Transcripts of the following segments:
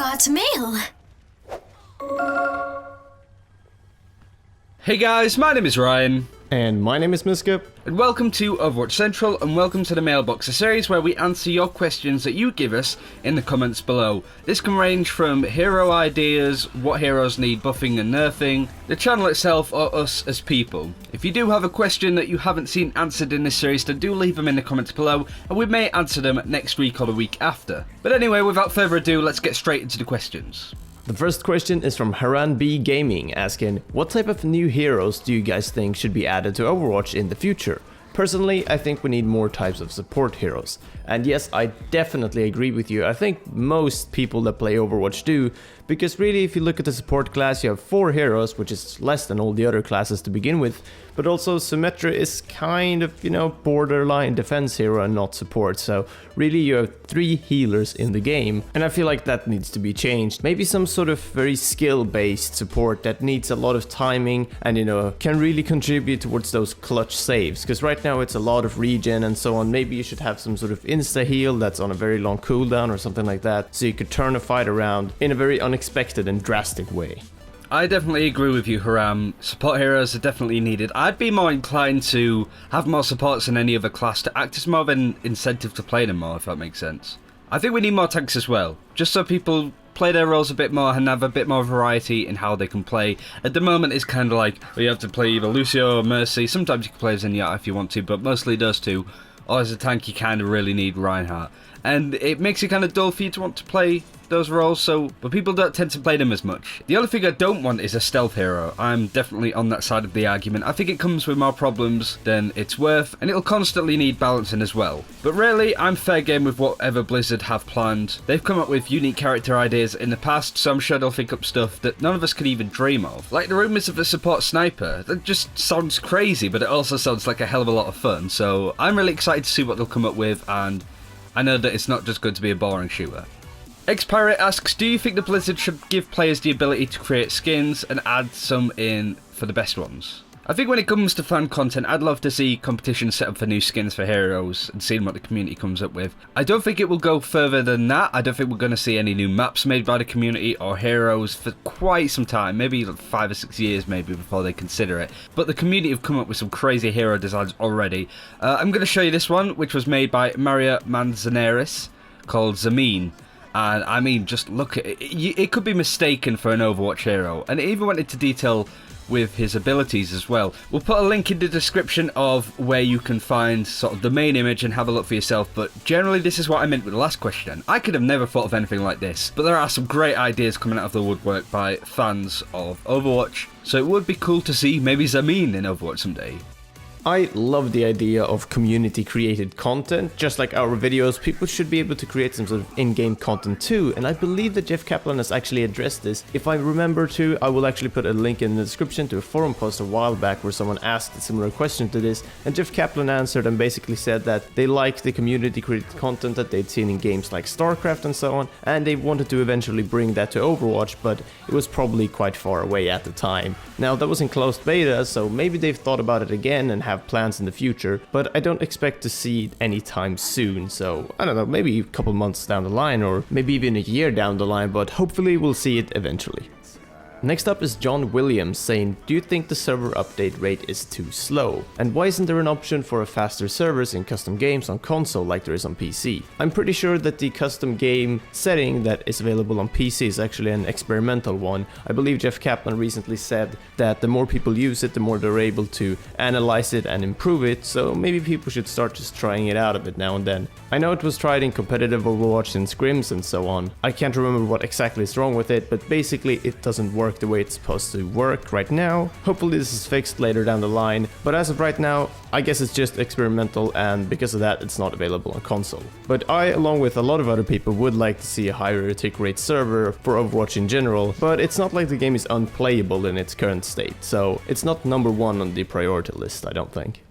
got mail. Hey guys, my name is Ryan. And my name is Miska. And welcome to Overwatch Central, and welcome to the Mei-lbox, a series where we answer your questions that you give us in the comments below. This can range from hero ideas, what heroes need buffing and nerfing, the channel itself, or us as people. If you do have a question that you haven't seen answered in this series, then do leave them in the comments below, and we may answer them next week or the week after. But anyway, without further ado, let's get straight into the questions. The first question is from Haran B Gaming, asking, what type of new heroes do you guys think should be added to Overwatch in the future? Personally, I think we need more types of support heroes. And yes, I definitely agree with you. I think most people that play Overwatch do, because really if you look at the support class, you have 4 heroes, which is less than all the other classes to begin with, but also Symmetra is kind of, borderline defense hero and not support, so really you have 3 healers in the game, and I feel like that needs to be changed. Maybe some sort of very skill-based support that needs a lot of timing and, can really contribute towards those clutch saves, because right now it's a lot of regen and so on. Maybe you should have some sort of insta-heal that's on a very long cooldown or something like that, so you could turn a fight around in a very unexpected and drastic way. I definitely agree with you, Haram. Support heroes are definitely needed. I'd be more inclined to have more supports than any other class to act as more of an incentive to play them more, if that makes sense. I think we need more tanks as well, just so people play their roles a bit more and have a bit more variety in how they can play. At the moment it's kind of like, well, you have to play either Lucio or Mercy. Sometimes you can play Zenyatta if you want to, but mostly those two. Or as a tank you kind of really need Reinhardt. And it makes it kind of dull for you to want to play those roles, but people don't tend to play them as much. The only thing I don't want is a stealth hero. I'm definitely on that side of the argument. I think it comes with more problems than it's worth, and it'll constantly need balancing as well. But really, I'm fair game with whatever Blizzard have planned. They've come up with unique character ideas in the past, so I'm sure they'll think up stuff that none of us could even dream of. Like the rumours of a support sniper. That just sounds crazy, but it also sounds like a hell of a lot of fun. So I'm really excited to see what they'll come up with, and I know that it's not just going to be a boring shooter. X-Pirate asks, do you think the Blizzard should give players the ability to create skins and add some in for the best ones? I think when it comes to fan content, I'd love to see competitions set up for new skins for heroes and seeing what the community comes up with. I don't think it will go further than that. I don't think we're going to see any new maps made by the community or heroes for quite some time, maybe like 5 or 6 years maybe before they consider it. But the community have come up with some crazy hero designs already. I'm going to show you this one, which was made by Maria Manzanares, called Zameen. And I mean, just look at it. It could be mistaken for an Overwatch hero. And it even went into detail with his abilities as well. We'll put a link in the description of where you can find sort of the main image and have a look for yourself. But generally, this is what I meant with the last question. I could have never thought of anything like this. But there are some great ideas coming out of the woodwork by fans of Overwatch. So it would be cool to see maybe Zameen in Overwatch someday. I love the idea of community-created content. Just like our videos, people should be able to create some sort of in-game content too, and I believe that Jeff Kaplan has actually addressed this. If I remember to, I will actually put a link in the description to a forum post a while back where someone asked a similar question to this, and Jeff Kaplan answered and basically said that they liked the community-created content that they'd seen in games like StarCraft and so on, and they wanted to eventually bring that to Overwatch, but it was probably quite far away at the time. Now, that was in closed beta, so maybe they've thought about it again and have plans in the future, but I don't expect to see it anytime soon, so I don't know, maybe a couple months down the line or maybe even a year down the line, but hopefully we'll see it eventually. Next up is John Williams saying, do you think the server update rate is too slow? And why isn't there an option for a faster servers in custom games on console like there is on PC? I'm pretty sure that the custom game setting that is available on PC is actually an experimental one. I believe Jeff Kaplan recently said that the more people use it, the more they're able to analyze it and improve it, so maybe people should start just trying it out a bit now and then. I know it was tried in competitive Overwatch and scrims and so on. I can't remember what exactly is wrong with it, but basically it doesn't work the way it's supposed to work right now. Hopefully this is fixed later down the line, but as of right now, I guess it's just experimental, and because of that it's not available on console. But I, along with a lot of other people, would like to see a higher tick rate server for Overwatch in general, but it's not like the game is unplayable in its current state, so it's not number 1 on the priority list, I don't think.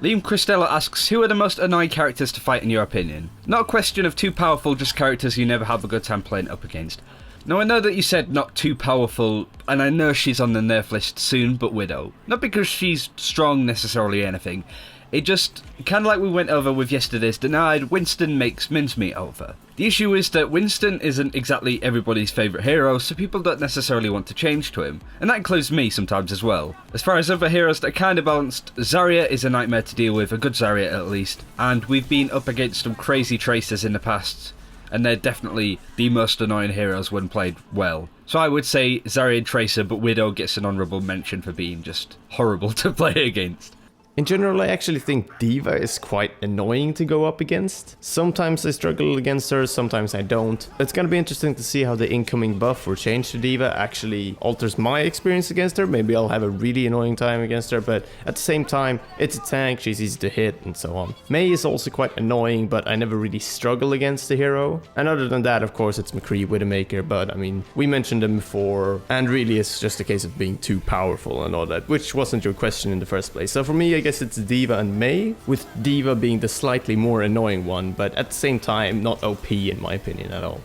Liam Cristello asks, who are the most annoying characters to fight in your opinion? Not a question of too powerful, just characters you never have a good time playing up against. Now I know that you said not too powerful, and I know she's on the nerf list soon, but Widow. Not because she's strong necessarily or anything. It just, kind of like we went over with yesterday's Denied, Winston makes mincemeat over. The issue is that Winston isn't exactly everybody's favourite hero, so people don't necessarily want to change to him, and that includes me sometimes as well. As far as other heroes that are kind of balanced, Zarya is a nightmare to deal with, a good Zarya at least, and we've been up against some crazy Tracers in the past, and they're definitely the most annoying heroes when played well. So I would say Zarya and Tracer, but Widow gets an honourable mention for being just horrible to play against. In general, I actually think D.Va is quite annoying to go up against. Sometimes I struggle against her, sometimes I don't. It's gonna be interesting to see how the incoming buff or change to D.Va actually alters my experience against her. Maybe I'll have a really annoying time against her, but at the same time, it's a tank, she's easy to hit, and so on. Mei is also quite annoying, but I never really struggle against the hero. And other than that, of course, it's McCree, Widowmaker, but I mean, we mentioned them before, and really it's just a case of being too powerful and all that, which wasn't your question in the first place. So for me, I guess it's D.Va and Mei, with D.Va being the slightly more annoying one, but at the same time not OP in my opinion at all.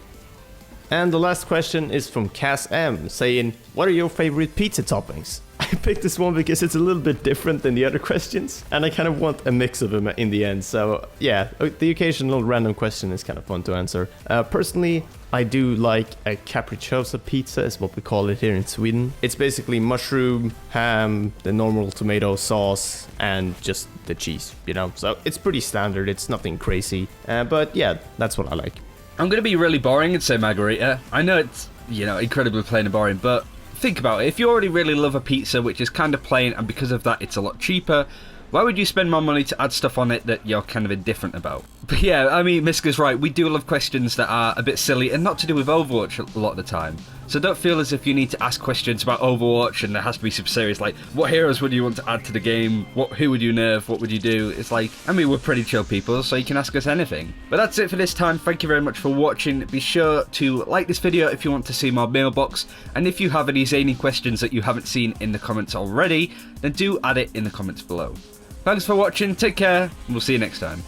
And the last question is from Cass M, saying, what are your favorite pizza toppings? I picked this one because it's a little bit different than the other questions, and I kind of want a mix of them in the end, so yeah, the occasional random question is kind of fun to answer. Personally, I do like a capricciosa pizza, is what we call it here in Sweden. It's basically mushroom, ham, the normal tomato sauce, and just the cheese, you know? So it's pretty standard, it's nothing crazy, but yeah, that's what I like. I'm going to be really boring and say margarita. I know it's, incredibly plain and boring, but think about it. If you already really love a pizza, which is kind of plain, and because of that it's a lot cheaper, why would you spend more money to add stuff on it that you're kind of indifferent about? But yeah, I mean, Miska's right. We do love questions that are a bit silly and not to do with Overwatch a lot of the time. So don't feel as if you need to ask questions about Overwatch and there has to be super serious, like, what heroes would you want to add to the game? Who would you nerf? What would you do? It's like, I mean, we're pretty chill people, so you can ask us anything. But that's it for this time. Thank you very much for watching. Be sure to like this video if you want to see more Mei-lbox. And if you have any zany questions that you haven't seen in the comments already, then do add it in the comments below. Thanks for watching, take care, and we'll see you next time.